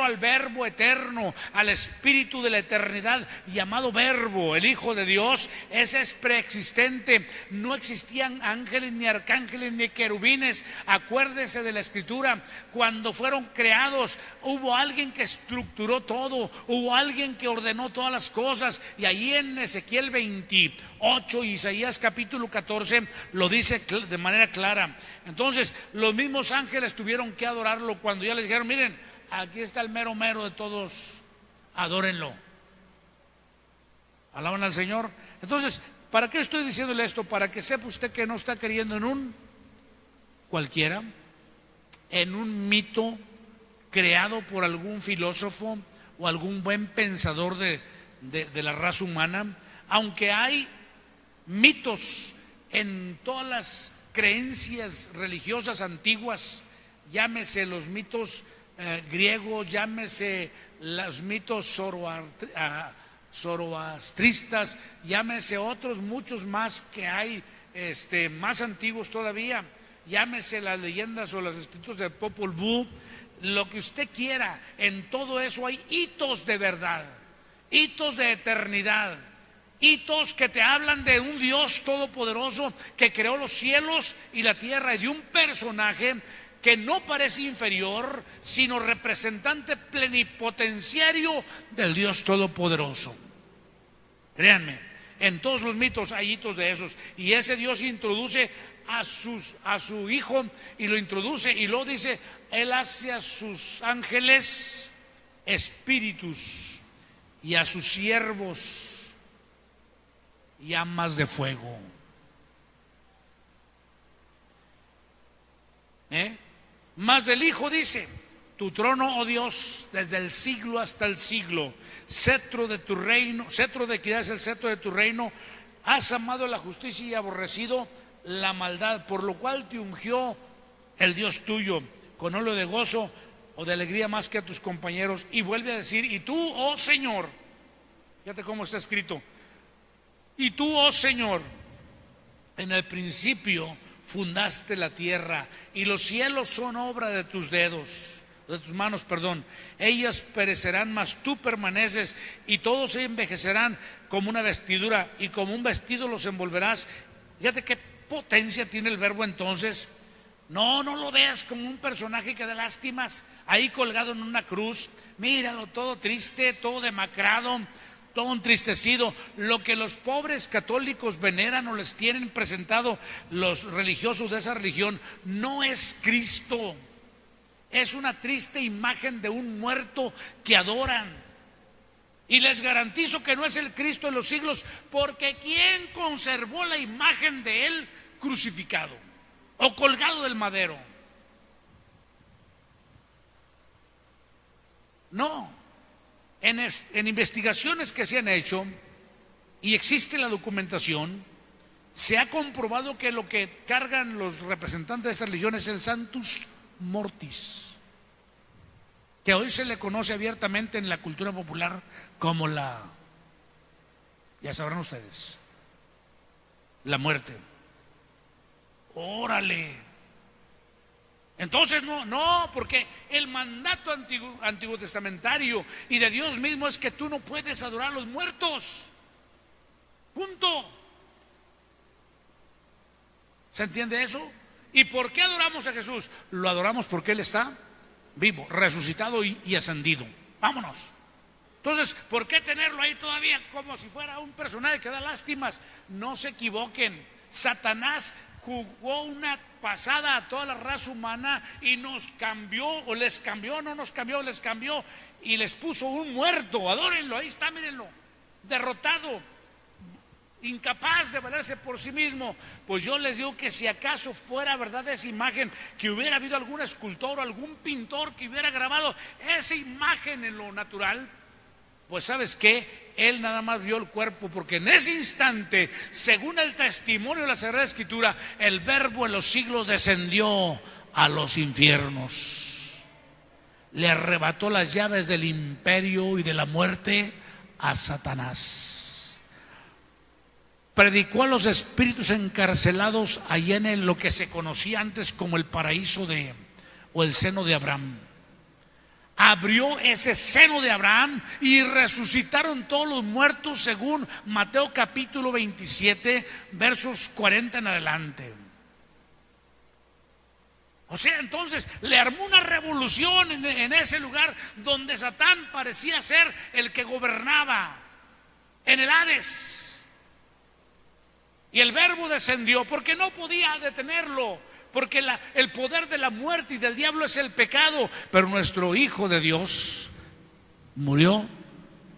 al Verbo eterno, al Espíritu de la eternidad llamado Verbo, el Hijo de Dios. Ese es preexistente. No existían ángeles, ni arcángeles, ni querubines. Acuérdese de la Escritura, cuando fueron creados hubo alguien que estructuró todo, hubo alguien que ordenó todas las cosas, y ahí en Ezequiel 28 y Isaías capítulo 14 lo dice de manera clara. Entonces los mismos ángeles tuvieron que adorarlo cuando ya les dijeron, miren, aquí está el mero mero de todos, adórenlo. Alaban al Señor. Entonces, ¿para qué estoy diciéndole esto? Para que sepa usted que no está creyendo en un cualquiera, en un mito creado por algún filósofo o algún buen pensador de la raza humana. Aunque hay mitos en todas las creencias religiosas antiguas, llámese los mitos griegos, llámese los mitos zoroastristas, llámese otros muchos más que hay, más antiguos todavía, llámese las leyendas o los escritos de Popol Vuh, lo que usted quiera. En todo eso hay hitos de verdad, hitos de eternidad, hitos que te hablan de un Dios todopoderoso que creó los cielos y la tierra, y de un personaje que no parece inferior, sino representante plenipotenciario del Dios todopoderoso. Créanme, en todos los mitos hay hitos de esos, y ese Dios introduce a su hijo, y lo introduce, y luego dice: Él hace a sus ángeles espíritus y a sus siervos llamas de fuego. Mas del Hijo dice: tu trono, oh Dios, desde el siglo hasta el siglo, cetro de tu reino, cetro de equidad es el cetro de tu reino. Has amado la justicia y aborrecido la maldad, por lo cual te ungió el Dios tuyo con óleo de gozo o de alegría más que a tus compañeros. Y vuelve a decir: y tú, oh Señor, fíjate cómo está escrito: y tú, oh Señor, en el principio fundaste la tierra, y los cielos son obra de tus dedos, de tus manos, perdón. Ellas perecerán, mas tú permaneces, y todos se envejecerán como una vestidura, y como un vestido los envolverás. Fíjate qué potencia tiene el verbo entonces. No lo veas como un personaje que da lástimas, ahí colgado en una cruz. Míralo todo triste, todo demacrado, todo entristecido. Lo que los pobres católicos veneran o les tienen presentado los religiosos de esa religión no es Cristo, es una triste imagen de un muerto que adoran. Y les garantizo que no es el Cristo de los siglos, porque ¿quién conservó la imagen de Él crucificado o colgado del madero? No. En investigaciones que se han hecho, y existe la documentación, se ha comprobado que lo que cargan los representantes de esta religión es el Sanctus Mortis, que hoy se le conoce abiertamente en la cultura popular como ya sabrán ustedes, la muerte. Órale. Entonces no, porque el mandato antiguo testamentario y de Dios mismo es que tú no puedes adorar a los muertos. Punto. ¿Se entiende eso? ¿Y por qué adoramos a Jesús? Lo adoramos porque Él está vivo, resucitado y ascendido. Vámonos. Entonces, ¿por qué tenerlo ahí todavía como si fuera un personaje que da lástimas? No se equivoquen. Satanás jugó una pasada a toda la raza humana y nos cambió, o les cambió, no nos cambió, les cambió y les puso un muerto. Adórenlo, ahí está, mírenlo, derrotado, incapaz de valerse por sí mismo. Pues yo les digo que si acaso fuera verdad esa imagen, que hubiera habido algún escultor o algún pintor que hubiera grabado esa imagen en lo natural, pues ¿sabes qué? Él nada más vio el cuerpo, porque en ese instante, según el testimonio de la Sagrada Escritura, el Verbo en los siglos descendió a los infiernos, le arrebató las llaves del imperio y de la muerte a Satanás, predicó a los espíritus encarcelados allá en lo que se conocía antes como el paraíso o el seno de Abraham. Abrió ese seno de Abraham y resucitaron todos los muertos, según Mateo capítulo 27 versos 40 en adelante. O sea, entonces le armó una revolución en ese lugar donde Satán parecía ser el que gobernaba, en el Hades. Y el Verbo descendió porque no podía detenerlo, porque el poder de la muerte y del diablo es el pecado. Pero nuestro Hijo de Dios murió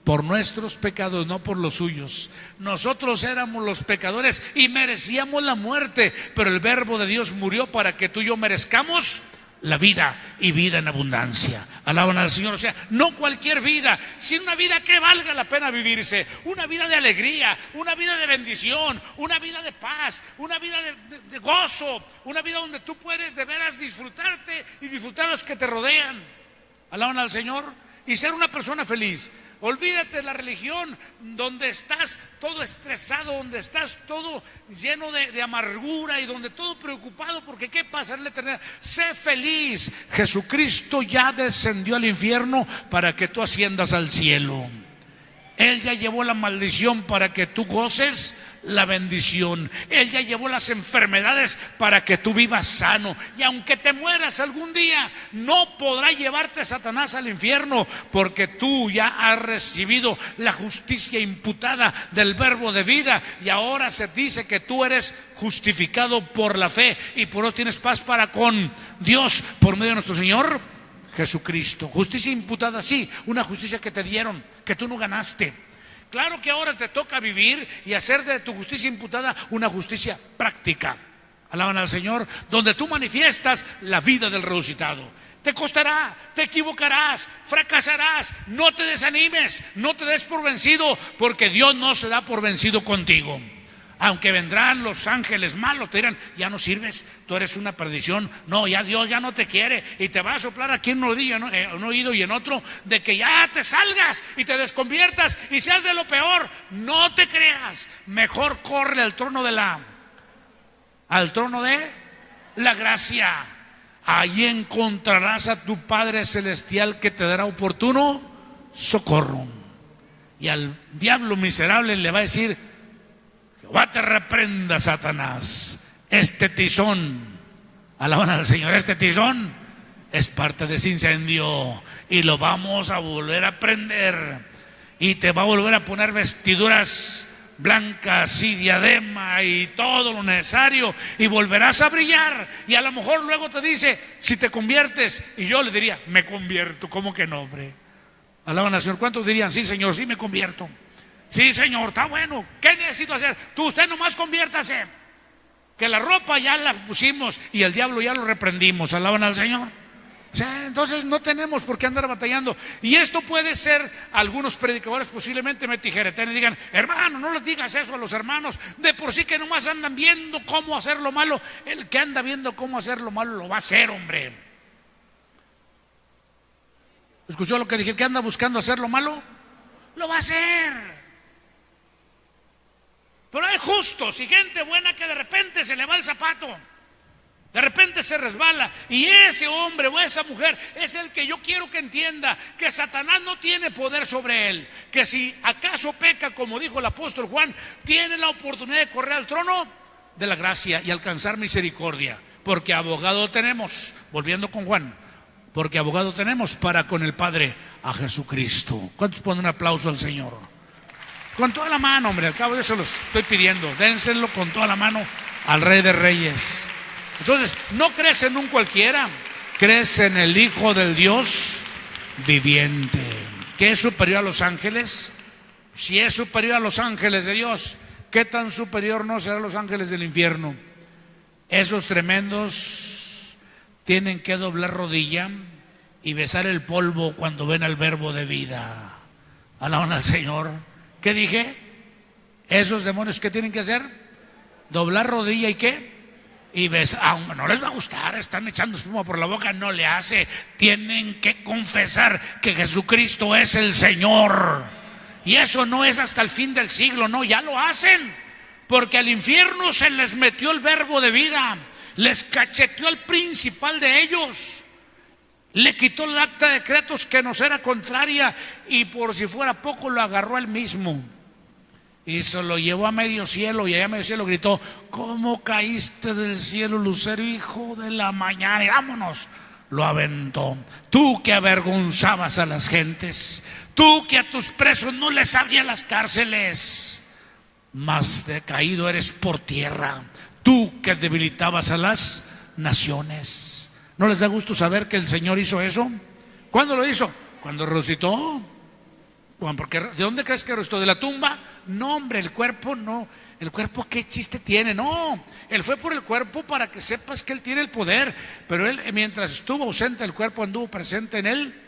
por nuestros pecados, no por los suyos. Nosotros éramos los pecadores y merecíamos la muerte, pero el Verbo de Dios murió para que tú y yo merezcamos la vida y vida en abundancia. Alaban al Señor. O sea, no cualquier vida, sino una vida que valga la pena vivirse, una vida de alegría, una vida de bendición, una vida de paz, una vida de gozo, una vida donde tú puedes de veras disfrutarte y disfrutar a los que te rodean. Alaban al Señor. Y ser una persona feliz. Olvídate de la religión donde estás todo estresado, donde estás todo lleno de amargura y donde todo preocupado porque qué pasa en la eternidad. Sé feliz. Jesucristo ya descendió al infierno para que tú asciendas al cielo. Él ya llevó la maldición para que tú goces la bendición. Él ya llevó las enfermedades para que tú vivas sano. Y aunque te mueras algún día, no podrá llevarte Satanás al infierno, porque tú ya has recibido la justicia imputada del verbo de vida. Y ahora se dice que tú eres justificado por la fe y por eso tienes paz para con Dios por medio de nuestro Señor Jesucristo. Justicia imputada, sí, una justicia que te dieron, que tú no ganaste. Claro que ahora te toca vivir y hacer de tu justicia imputada una justicia práctica. Alaban al Señor, donde tú manifiestas la vida del resucitado. Te costará, te equivocarás, fracasarás. No te desanimes, no te des por vencido, porque Dios no se da por vencido contigo. Aunque vendrán los ángeles malos, te dirán: ya no sirves, tú eres una perdición. No, ya Dios ya no te quiere. Y te va a soplar aquí en un oído y en otro, de que ya te salgas y te desconviertas y seas de lo peor. No te creas. Mejor corre al trono de la gracia. Ahí encontrarás a tu Padre Celestial, que te dará oportuno socorro. Y al diablo miserable le va a decir: Jehová te reprenda, Satanás. Este tizón, alaban al Señor, este tizón es parte de ese incendio y lo vamos a volver a prender. Y te va a volver a poner vestiduras blancas y diadema y todo lo necesario, y volverás a brillar. Y a lo mejor luego te dice: si te conviertes. Y yo le diría: me convierto. ¿Cómo que no, hombre? Alaban al Señor. ¿Cuántos dirían: sí, Señor, sí me convierto? Sí, Señor, está bueno. ¿Qué necesito hacer? Usted nomás conviértase. Que la ropa ya la pusimos y el diablo ya lo reprendimos. Alaban al Señor. O sea, entonces no tenemos por qué andar batallando. Y esto puede ser, algunos predicadores posiblemente me tijereten y digan: hermano, no les digas eso a los hermanos. De por sí que nomás andan viendo cómo hacer lo malo. El que anda viendo cómo hacer lo malo lo va a hacer, hombre. ¿Escuchó lo que dije? ¿Que anda buscando hacer lo malo? Lo va a hacer. Pero hay justos y gente buena que de repente se le va el zapato, de repente se resbala, y ese hombre o esa mujer es el que yo quiero que entienda que Satanás no tiene poder sobre él, que si acaso peca, como dijo el apóstol Juan, tiene la oportunidad de correr al trono de la gracia y alcanzar misericordia, porque abogado tenemos, volviendo con Juan, porque abogado tenemos para con el Padre, a Jesucristo. ¿Cuántos ponen un aplauso al Señor? Con toda la mano, hombre, al cabo de eso los estoy pidiendo. Dénselo con toda la mano al Rey de Reyes. Entonces, no crees en un cualquiera, crees en el Hijo del Dios viviente, que es superior a los ángeles. Si es superior a los ángeles de Dios, ¿qué tan superior no serán los ángeles del infierno? Esos tremendos tienen que doblar rodilla y besar el polvo cuando ven al verbo de vida. Alaban al Señor. ¿Qué dije? Esos demonios, ¿qué tienen que hacer? Doblar rodilla y ¿qué? Y besar. No les va a gustar, están echando espuma por la boca, no le hace. Tienen que confesar que Jesucristo es el Señor. Y eso no es hasta el fin del siglo, no, ya lo hacen. Porque al infierno se les metió el verbo de vida, les cacheteó al principal de ellos, le quitó el acta de decretos que nos era contraria, y por si fuera poco lo agarró él mismo y se lo llevó a medio cielo, y allá a medio cielo gritó: ¿cómo caíste del cielo, lucero, hijo de la mañana? Y vámonos, lo aventó. Tú que avergonzabas a las gentes, tú que a tus presos no les abrías las cárceles, mas decaído eres por tierra, tú que debilitabas a las naciones. ¿No les da gusto saber que el Señor hizo eso? ¿Cuándo lo hizo? Cuando resucitó. Porque ¿de dónde crees que resucitó? ¿De la tumba? No, hombre, el cuerpo no. ¿El cuerpo qué chiste tiene? No, Él fue por el cuerpo para que sepas que Él tiene el poder. Pero Él, mientras estuvo ausente, el cuerpo anduvo presente en el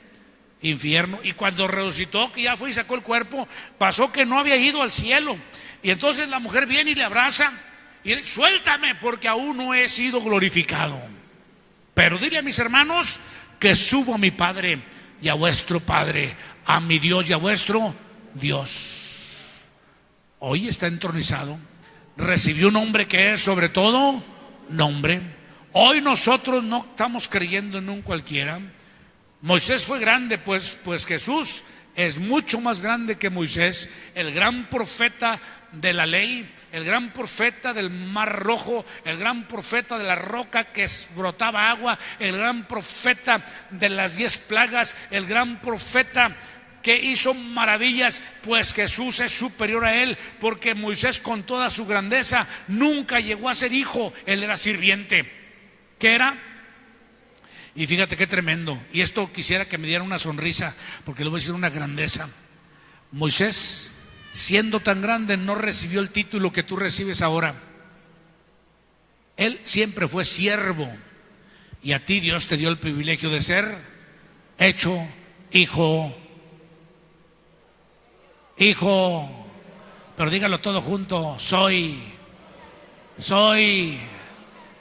infierno. Y cuando resucitó, que ya fue y sacó el cuerpo, pasó que no había ido al cielo. Y entonces la mujer viene y le abraza y él: suéltame, porque aún no he sido glorificado. Pero dile a mis hermanos que subo a mi Padre y a vuestro Padre, a mi Dios y a vuestro Dios. Hoy está entronizado, recibió un nombre que es sobre todo nombre. Hoy nosotros no estamos creyendo en un cualquiera. Moisés fue grande, pues Jesús es mucho más grande que Moisés, el gran profeta de la ley, el gran profeta del mar rojo, el gran profeta de la roca que brotaba agua, el gran profeta de las 10 plagas, el gran profeta que hizo maravillas. Pues Jesús es superior a él, porque Moisés, con toda su grandeza, nunca llegó a ser hijo, él era sirviente. ¿Qué era? Y fíjate qué tremendo, y esto quisiera que me diera una sonrisa, porque le voy a decir una grandeza. Moisés, siendo tan grande, no recibió el título que tú recibes ahora. Él siempre fue siervo, y a ti Dios te dio el privilegio de ser hecho hijo. Hijo, pero dígalo todo junto: soy.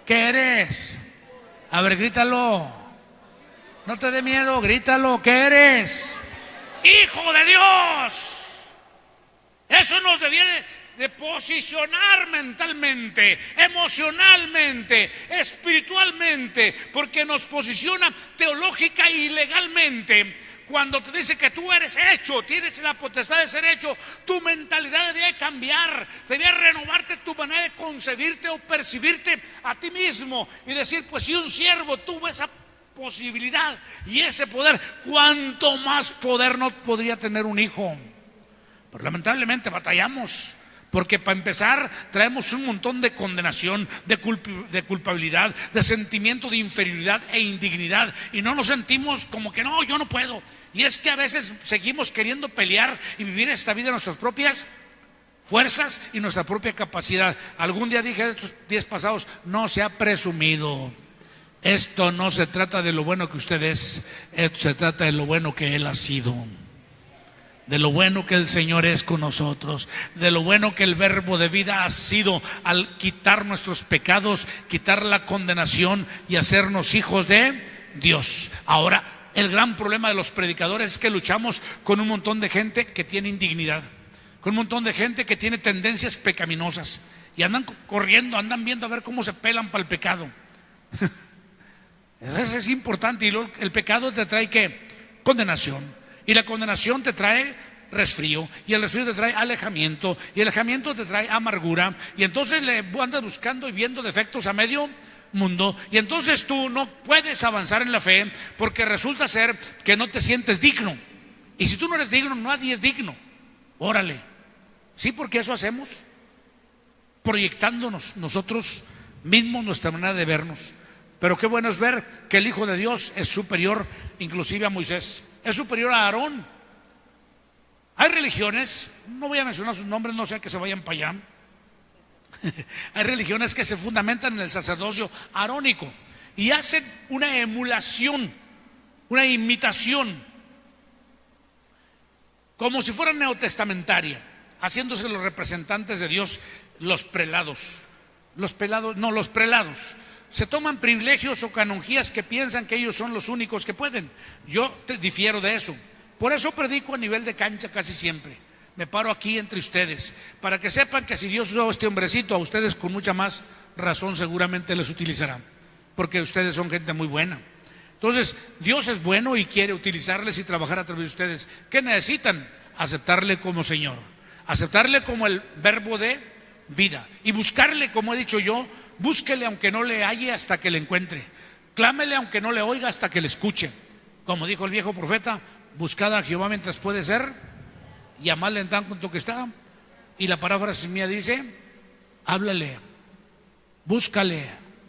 ¿Qué eres? A ver, grítalo. No te dé miedo, grítalo. ¿Qué eres? Hijo de Dios. Eso nos debiera de posicionar mentalmente, emocionalmente, espiritualmente, porque nos posiciona teológica y legalmente. Cuando te dice que tú eres hecho, tienes la potestad de ser hecho, tu mentalidad debía cambiar, debía renovarte tu manera de concebirte o percibirte a ti mismo y decir: pues si un siervo tuvo esa posibilidad y ese poder, ¿cuánto más poder no podría tener un hijo? Pero lamentablemente batallamos, porque para empezar traemos un montón de condenación, de culpabilidad, de sentimiento de inferioridad e indignidad, y no nos sentimos como que no, yo no puedo. Y es que a veces seguimos queriendo pelear y vivir esta vida en nuestras propias fuerzas y nuestra propia capacidad. Algún día dije de estos días pasados: no se ha presumido. Esto no se trata de lo bueno que usted es, esto se trata de lo bueno que Él ha sido, de lo bueno que el Señor es con nosotros, de lo bueno que el verbo de vida ha sido al quitar nuestros pecados, quitar la condenación y hacernos hijos de Dios. Ahora, el gran problema de los predicadores es que luchamos con un montón de gente que tiene indignidad, con un montón de gente que tiene tendencias pecaminosas, y andan corriendo, andan viendo a ver cómo se pelan para el pecado. Eso es importante. Y el pecado te trae ¿qué? Condenación. Y la condenación te trae resfrío, y el resfrío te trae alejamiento, y el alejamiento te trae amargura, y entonces le andas buscando y viendo defectos a medio mundo, y entonces tú no puedes avanzar en la fe, porque resulta ser que no te sientes digno. Y si tú no eres digno, nadie es digno. Órale. Sí, porque eso hacemos, proyectándonos nosotros mismos nuestra manera de vernos. Pero qué bueno es ver que el Hijo de Dios es superior inclusive a Moisés, es superior a Aarón. Hay religiones, no voy a mencionar sus nombres, no sea que se vayan para allá. Hay religiones que se fundamentan en el sacerdocio arónico y hacen una emulación, una imitación, como si fuera neotestamentaria, haciéndose los representantes de Dios, los prelados. Los prelados se toman privilegios o canonjías que piensan que ellos son los únicos que pueden. Yo difiero de eso. Por eso predico a nivel de cancha casi siempre. Me paro aquí entre ustedes, para que sepan que si Dios usó a este hombrecito, a ustedes con mucha más razón seguramente les utilizará, porque ustedes son gente muy buena. Entonces Dios es bueno y quiere utilizarles y trabajar a través de ustedes. ¿Qué necesitan? Aceptarle como Señor, aceptarle como el verbo de vida y buscarle, como he dicho yo. Búsquele aunque no le halle hasta que le encuentre. Clámele aunque no le oiga hasta que le escuche. Como dijo el viejo profeta: buscad a Jehová mientras puede ser, llamadle en tanto que está. Y la paráfrasis mía dice: háblale, búscale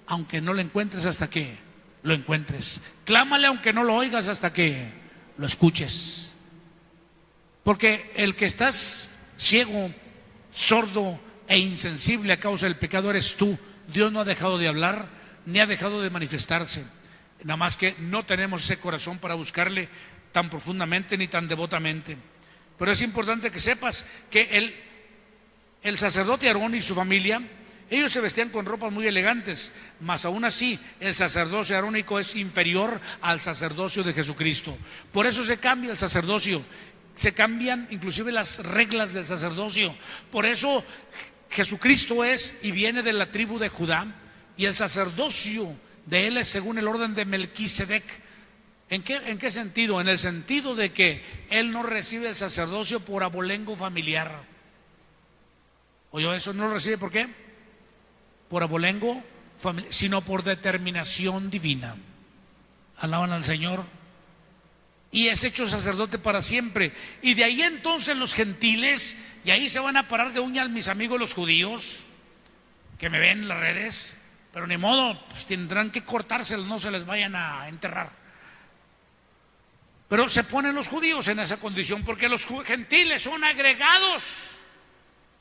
aunque no lo encuentres hasta que lo encuentres. Clámale aunque no lo oigas hasta que lo escuches. Porque el que estás ciego, sordo e insensible a causa del pecado eres tú. Dios no ha dejado de hablar, ni ha dejado de manifestarse. Nada más que no tenemos ese corazón para buscarle tan profundamente ni tan devotamente. Pero es importante que sepas que el sacerdote Aarón y su familia, ellos se vestían con ropas muy elegantes, mas aún así el sacerdocio arónico es inferior al sacerdocio de Jesucristo. Por eso se cambia el sacerdocio, se cambian inclusive las reglas del sacerdocio. Por eso Jesucristo es y viene de la tribu de Judá, y el sacerdocio de él es según el orden de Melquisedec. ¿En qué sentido? En el sentido de que él no recibe el sacerdocio por abolengo familiar. Oye, eso no lo recibe, ¿por qué? Por abolengo familiar, sino por determinación divina. Alaban al Señor. Y es hecho sacerdote para siempre. Y de ahí entonces los gentiles, y ahí se van a parar de uñas mis amigos los judíos, que me ven en las redes, pero ni modo, pues tendrán que cortárselos, no se les vayan a enterrar. Pero se ponen los judíos en esa condición, porque los gentiles son agregados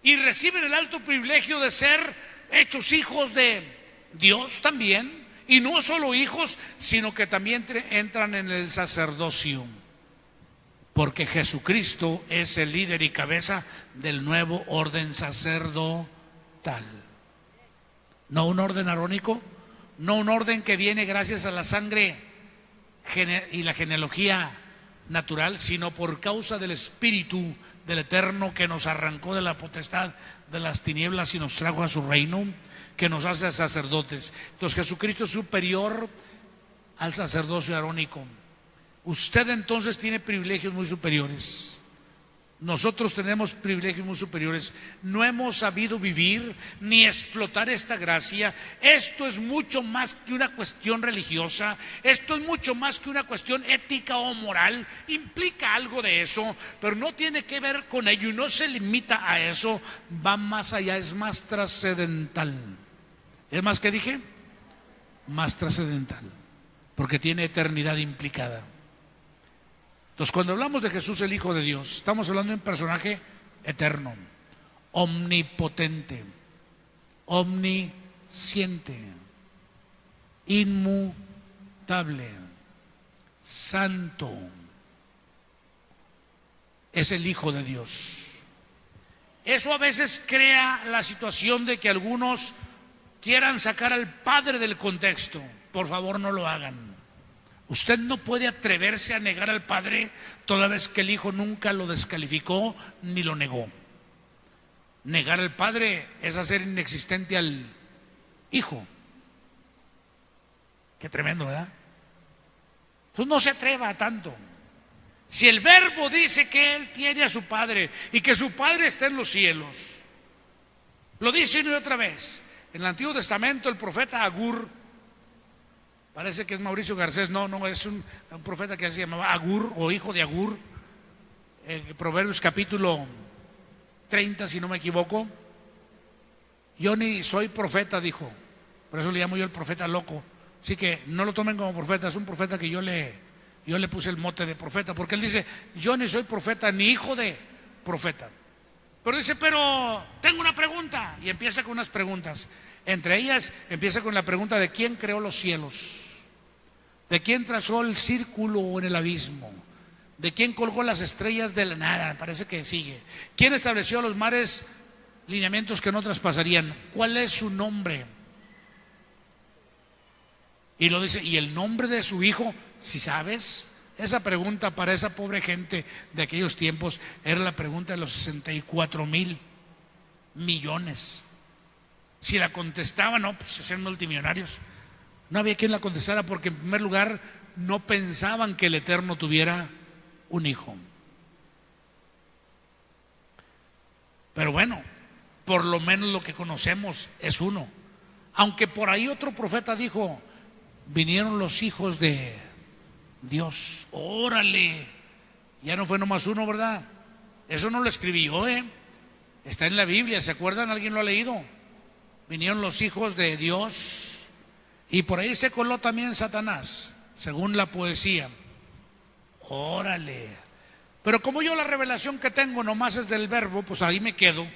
y reciben el alto privilegio de ser hechos hijos de Dios también. Y no solo hijos, sino que también entran en el sacerdocio, porque Jesucristo es el líder y cabeza del nuevo orden sacerdotal. No un orden arónico, no un orden que viene gracias a la sangre y la genealogía natural, sino por causa del Espíritu del Eterno, que nos arrancó de la potestad de las tinieblas y nos trajo a su reino, que nos hace sacerdotes. Entonces Jesucristo es superior al sacerdocio arónico. Usted entonces tiene privilegios muy superiores. Nosotros tenemos privilegios muy superiores. No hemos sabido vivir ni explotar esta gracia. Esto es mucho más que una cuestión religiosa. Esto es mucho más que una cuestión ética o moral. Implica algo de eso, pero no tiene que ver con ello y no se limita a eso. Va más allá, es más trascendental. ¿Es más que dije? Más trascendental, porque tiene eternidad implicada. Entonces, cuando hablamos de Jesús, el Hijo de Dios, estamos hablando de un personaje eterno, omnipotente, omnisciente, inmutable, santo. Es el Hijo de Dios. Eso a veces crea la situación de que algunos quieran sacar al Padre del contexto. Por favor, no lo hagan. Usted no puede atreverse a negar al Padre toda vez que el Hijo nunca lo descalificó ni lo negó. Negar al Padre es hacer inexistente al Hijo. Qué tremendo, ¿verdad? Entonces no se atreva a tanto. Si el Verbo dice que Él tiene a su Padre y que su Padre está en los cielos, lo dice una y otra vez. En el Antiguo Testamento el profeta Agur, parece que es Mauricio Garcés, no, es un profeta que se llamaba Agur o hijo de Agur, Proverbios capítulo 30, si no me equivoco. Yo ni soy profeta, dijo, por eso le llamo yo el profeta loco. Así que no lo tomen como profeta, es un profeta que yo le puse el mote de profeta, porque él dice, yo ni soy profeta ni hijo de profeta. Pero dice, pero tengo una pregunta, y empieza con unas preguntas. Entre ellas empieza con la pregunta de quién creó los cielos, de quién trazó el círculo en el abismo, de quién colgó las estrellas de la nada, parece que sigue, quién estableció los mares, lineamientos que no traspasarían, cuál es su nombre. Y lo dice, y el nombre de su hijo, si sabes. Esa pregunta para esa pobre gente de aquellos tiempos era la pregunta de los 64,000 millones. Si la contestaban, no, pues se hacían multimillonarios. No había quien la contestara, porque en primer lugar no pensaban que el Eterno tuviera un hijo. Pero bueno, por lo menos lo que conocemos es uno. Aunque por ahí otro profeta dijo, vinieron los hijos de Dios. Órale, ya no fue nomás uno, ¿verdad? Eso no lo escribí yo, está en la Biblia, ¿se acuerdan? ¿Alguien lo ha leído? Vinieron los hijos de Dios, y por ahí se coló también Satanás, según la poesía. Órale. Pero como yo la revelación que tengo nomás es del Verbo, pues ahí me quedo.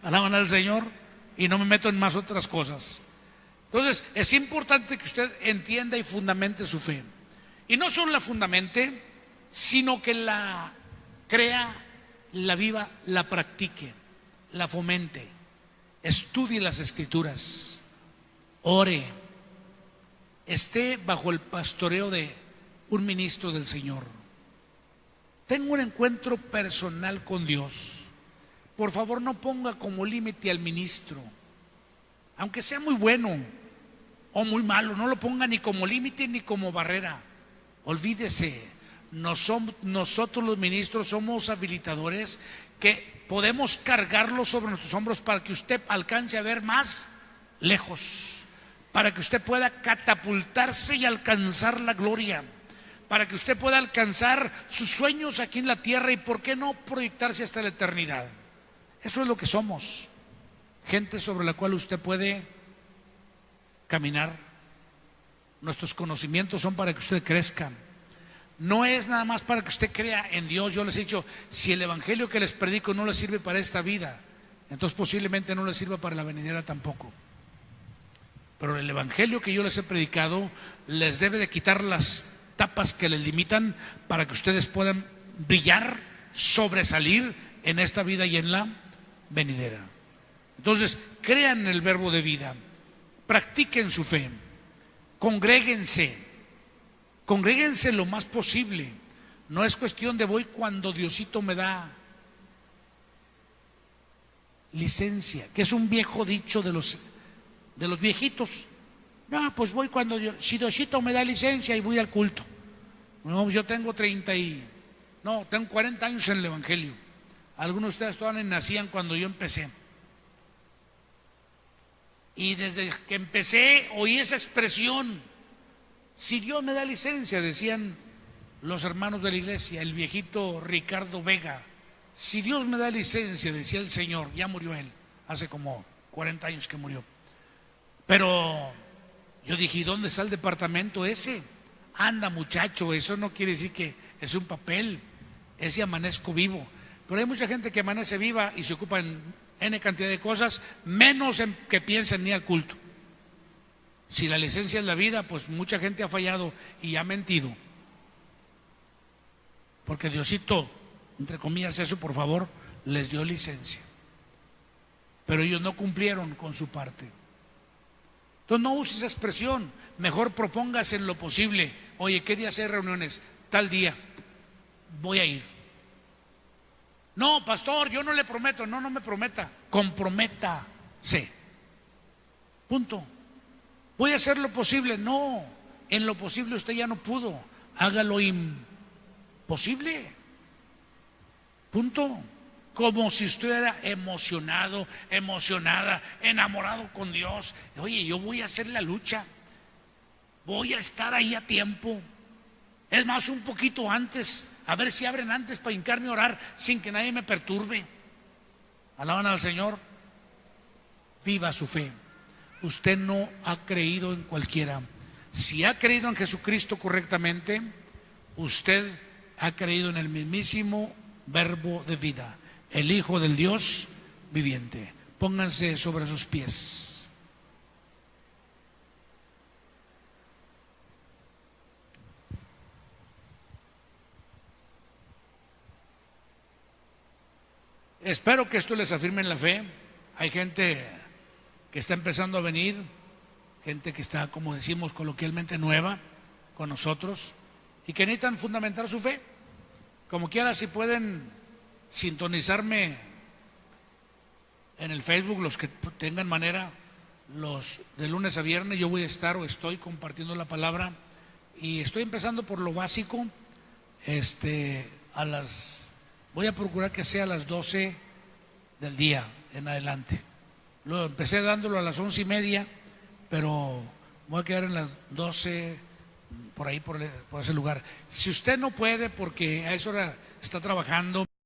Alaban al Señor, y no me meto en más otras cosas. Entonces es importante que usted entienda y fundamente su fe, y no solo la fundamente, sino que la crea, la viva, la practique, la fomente, estudie las Escrituras, ore, esté bajo el pastoreo de un ministro del Señor, tenga un encuentro personal con Dios. Por favor, no ponga como límite al ministro, aunque sea muy bueno o muy malo, no lo ponga ni como límite ni como barrera. Olvídese, nosotros los ministros somos habilitadores que podemos cargarlo sobre nuestros hombros para que usted alcance a ver más lejos, para que usted pueda catapultarse y alcanzar la gloria, para que usted pueda alcanzar sus sueños aquí en la tierra y por qué no proyectarse hasta la eternidad. Eso es lo que somos, gente sobre la cual usted puede caminar. Nuestros conocimientos son para que usted crezca, no es nada más para que usted crea en Dios. Yo les he dicho, si el evangelio que les predico no les sirve para esta vida, entonces posiblemente no les sirva para la venidera tampoco. Pero el evangelio que yo les he predicado les debe de quitar las tapas que les limitan para que ustedes puedan brillar, sobresalir en esta vida y en la venidera. Entonces, crean en el verbo de vida, practiquen su fe, congréguense lo más posible. No es cuestión de voy cuando Diosito me da licencia, que es un viejo dicho de los viejitos. No, pues voy cuando si Diosito me da licencia y voy al culto. No, yo tengo 40 años en el evangelio. Algunos de ustedes todavía nacían cuando yo empecé. Y desde que empecé oí esa expresión: si Dios me da licencia, decían los hermanos de la iglesia, el viejito Ricardo Vega. Si Dios me da licencia, decía el Señor. Ya murió él, hace como 40 años que murió. Pero yo dije, ¿dónde está el departamento ese? Anda, muchacho, eso no quiere decir que es un papel, ese amanezco vivo. Pero hay mucha gente que amanece viva y se ocupa en N cantidad de cosas, menos en que piensen ni al culto. Si la licencia es la vida, pues mucha gente ha fallado y ha mentido. Porque Diosito, entre comillas eso, por favor, les dio licencia. Pero ellos no cumplieron con su parte. Entonces no use esa expresión, mejor propóngase en lo posible. Oye, ¿qué día hay reuniones? Tal día, voy a ir. No, pastor, yo no le prometo. No me prometa, comprométase. Punto. Voy a hacer lo posible. No, en lo posible usted ya no pudo. Haga lo imposible. Punto. Como si usted era emocionado, emocionada, enamorado con Dios. Oye, yo voy a hacer la lucha, voy a estar ahí a tiempo. Es más, un poquito antes, a ver si abren antes para hincarme a orar sin que nadie me perturbe. Alaban al Señor. Viva su fe. Usted no ha creído en cualquiera. Si ha creído en Jesucristo correctamente, usted ha creído en el mismísimo verbo de vida, el Hijo del Dios viviente. Pónganse sobre sus pies. Espero que esto les afirme en la fe. Hay gente que está empezando a venir, gente que está, como decimos coloquialmente, nueva con nosotros y que necesitan fundamentar su fe. Como quiera, si pueden sintonizarme en el Facebook, los que tengan manera, los de lunes a viernes, yo voy a estar o estoy compartiendo la palabra y estoy empezando por lo básico. Voy a procurar que sea a las 12 del día en adelante. Lo empecé dándolo a las 11:30, pero voy a quedar en las 12, por ahí, por ese lugar. Si usted no puede, porque a esa hora está trabajando,